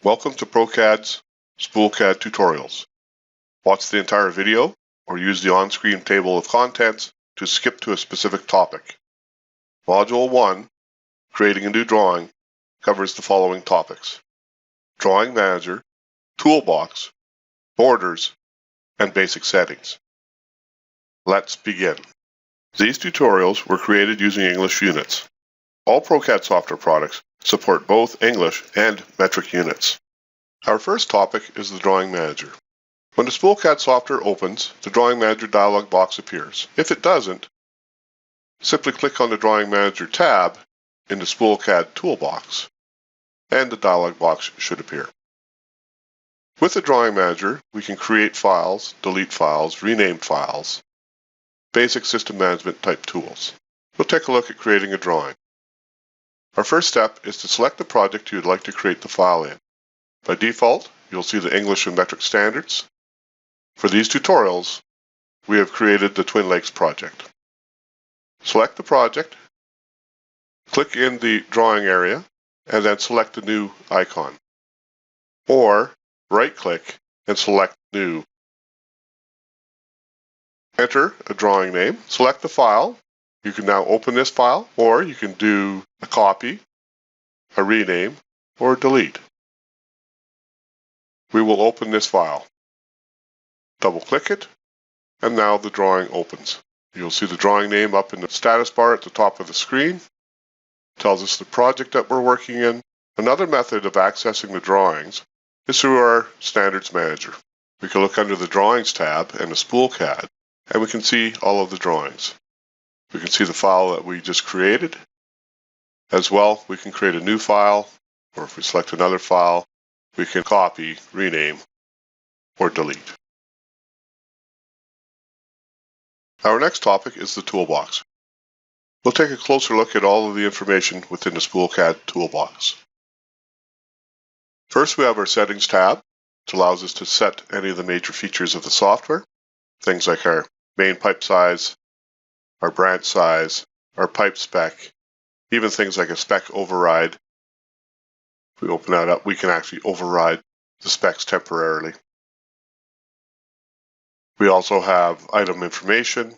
Welcome to ProCAD's SpoolCAD tutorials. Watch the entire video or use the on-screen table of contents to skip to a specific topic. Module 1, Creating a New Drawing, covers the following topics: Drawing Manager, Toolbox, Borders, and Basic Settings. Let's begin. These tutorials were created using English units. All ProCAD software products support both English and metric units. Our first topic is the Drawing Manager. When the SpoolCAD software opens, the Drawing Manager dialog box appears. If it doesn't, simply click on the Drawing Manager tab in the SpoolCAD toolbox, and the dialog box should appear. With the Drawing Manager, we can create files, delete files, rename files, basic system management type tools. We'll take a look at creating a drawing. Our first step is to select the project you'd like to create the file in. By default, you'll see the English and metric standards. For these tutorials, we have created the Twin Lakes project. Select the project, click in the drawing area, and then select the new icon. Or right-click and select New. Enter a drawing name, select the file. You can now open this file, or you can do a copy, a rename, or delete. We will open this file. Double-click it, and now the drawing opens. You'll see the drawing name up in the status bar at the top of the screen. It tells us the project that we're working in. Another method of accessing the drawings is through our Standards Manager. We can look under the Drawings tab and the SpoolCAD, and we can see all of the drawings. We can see the file that we just created. As well, we can create a new file, or if we select another file, we can copy, rename, or delete. Our next topic is the toolbox. We'll take a closer look at all of the information within the SpoolCAD toolbox. First, we have our Settings tab, which allows us to set any of the major features of the software. Things like our main pipe size, our branch size, our pipe spec, even things like a spec override. If we open that up, we can actually override the specs temporarily. We also have item information.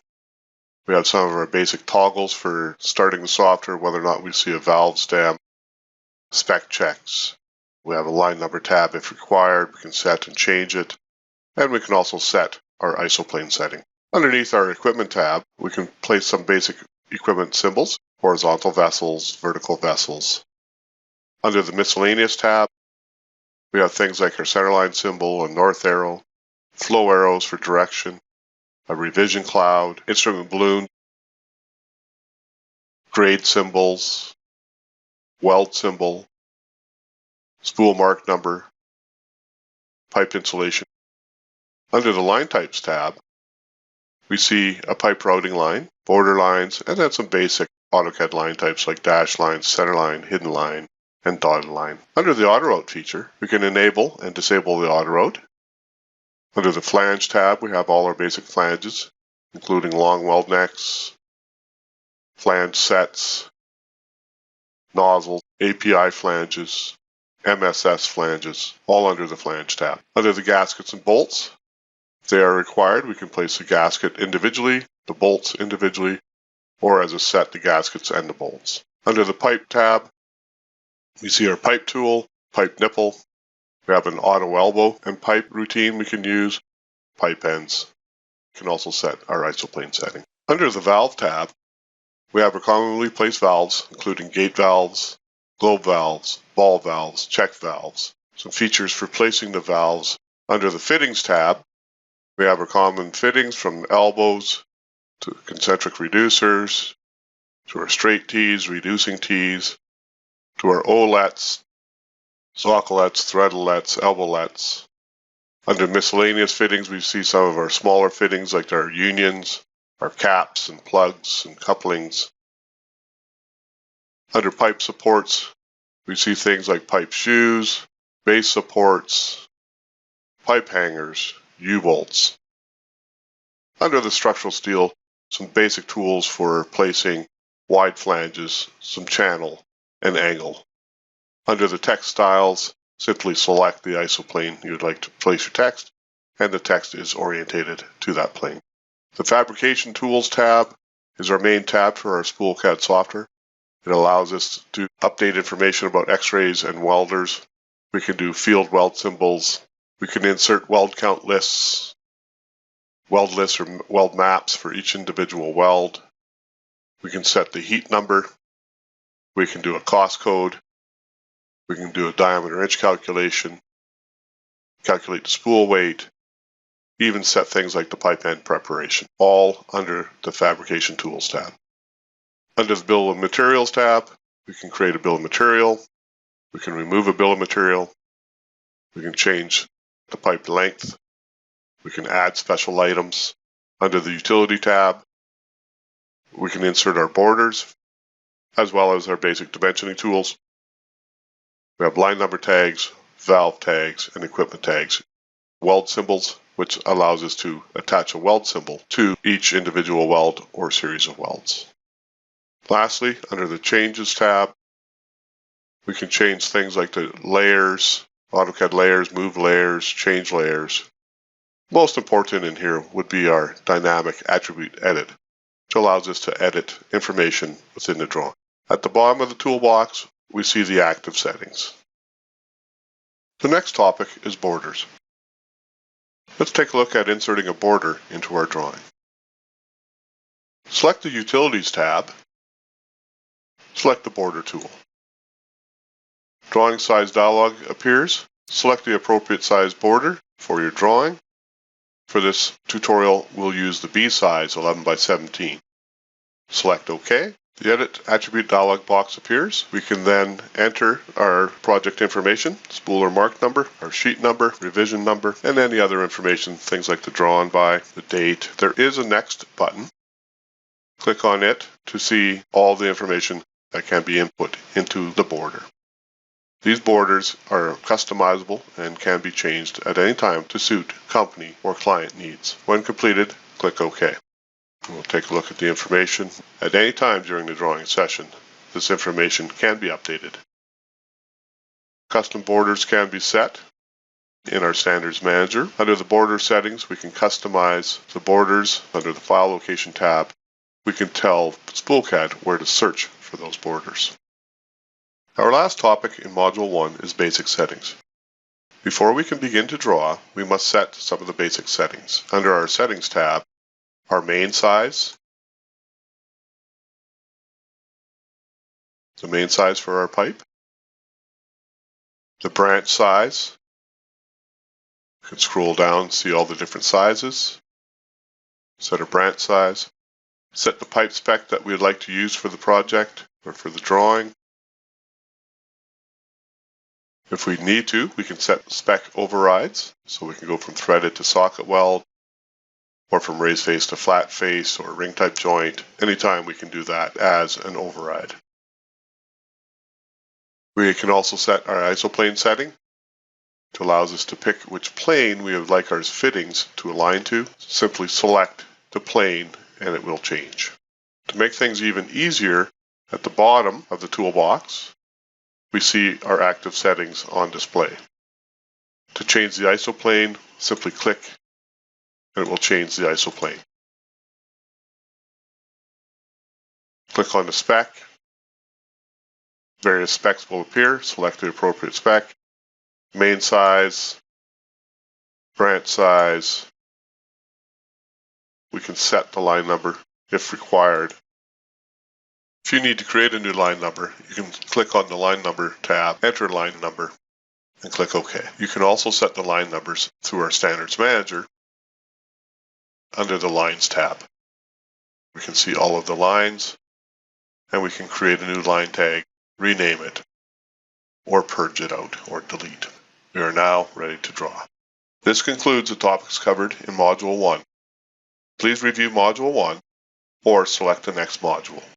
We have some of our basic toggles for starting the software, whether or not we see a valve stem, spec checks. We have a line number tab if required. We can set and change it. And we can also set our isoplane setting. Underneath our Equipment tab, we can place some basic equipment symbols, horizontal vessels, vertical vessels. Under the Miscellaneous tab, we have things like our centerline symbol and north arrow, flow arrows for direction, a revision cloud, instrument balloon, grade symbols, weld symbol, spool mark number, pipe insulation. Under the Line Types tab, we see a pipe routing line, border lines, and then some basic AutoCAD line types like dash line, center line, hidden line, and dotted line. Under the Auto Route feature, we can enable and disable the Auto Route. Under the Flange tab, we have all our basic flanges, including long weld necks, flange sets, nozzles, API flanges, MSS flanges, all under the Flange tab. Under the Gaskets and Bolts, if they are required, we can place the gasket individually, the bolts individually, or as a set, the gaskets and the bolts. Under the Pipe tab, we see our pipe tool, pipe nipple. We have an auto elbow and pipe routine we can use, pipe ends. We can also set our isoplane setting. Under the Valve tab, we have our commonly placed valves, including gate valves, globe valves, ball valves, check valves. Some features for placing the valves. Under the Fittings tab, we have our common fittings from elbows to concentric reducers, to our straight tees, reducing tees, to our olets, zoccolets, threadlets, elbowlets. Under Miscellaneous fittings, we see some of our smaller fittings like our unions, our caps and plugs and couplings. Under Pipe Supports, we see things like pipe shoes, base supports, pipe hangers, U-bolts. Under the Structural Steel, some basic tools for placing wide flanges, some channel, and angle. Under the Textiles, simply select the isoplane you would like to place your text, and the text is orientated to that plane. The Fabrication Tools tab is our main tab for our SpoolCAD software. It allows us to update information about X-rays and welders. We can do field weld symbols. We can insert weld count lists, weld lists or weld maps for each individual weld. We can set the heat number. We can do a cost code. We can do a diameter inch calculation, calculate the spool weight, even set things like the pipe end preparation, all under the Fabrication Tools tab. Under the Bill of Materials tab, we can create a bill of material. We can remove a bill of material. We can change the pipe length. We can add special items. Under the Utility tab, we can insert our borders, as well as our basic dimensioning tools. We have line number tags, valve tags, and equipment tags. Weld symbols, which allows us to attach a weld symbol to each individual weld or series of welds. Lastly, under the Changes tab, we can change things like the layers, AutoCAD layers, move layers, change layers. Most important in here would be our Dynamic Attribute Edit, which allows us to edit information within the drawing. At the bottom of the toolbox, we see the active settings. The next topic is borders. Let's take a look at inserting a border into our drawing. Select the Utilities tab. Select the Border tool. Drawing Size dialog appears. Select the appropriate size border for your drawing. For this tutorial, we'll use the B size 11 by 17. Select OK. The Edit Attribute dialog box appears. We can then enter our project information, spooler mark number, our sheet number, revision number, and any other information, things like the drawn by, the date. There is a Next button. Click on it to see all the information that can be input into the border. These borders are customizable and can be changed at any time to suit company or client needs. When completed, click OK. We'll take a look at the information. At any time during the drawing session, this information can be updated. Custom borders can be set in our Standards Manager. Under the border settings, we can customize the borders. Under the File Location tab, we can tell SpoolCAD where to search for those borders. Our last topic in Module 1 is basic settings. Before we can begin to draw, we must set some of the basic settings. Under our Settings tab, our main size, the main size for our pipe, the branch size. You can scroll down and see all the different sizes. Set a branch size. Set the pipe spec that we'd like to use for the project or for the drawing. If we need to, we can set spec overrides, so we can go from threaded to socket weld, or from raised face to flat face or ring type joint. Anytime we can do that as an override. We can also set our isoplane setting, which allows us to pick which plane we would like our fittings to align to. Simply select the plane and it will change. To make things even easier, at the bottom of the toolbox, we see our active settings on display. To change the isoplane, simply click and it will change the isoplane. Click on the spec. Various specs will appear. Select the appropriate spec. Main size, branch size. We can set the line number if required. If you need to create a new line number, you can click on the Line Number tab, enter line number, and click OK. You can also set the line numbers through our Standards Manager under the Lines tab. We can see all of the lines, and we can create a new line tag, rename it, or purge it out or delete. We are now ready to draw. This concludes the topics covered in Module 1. Please review Module 1 or select the next module.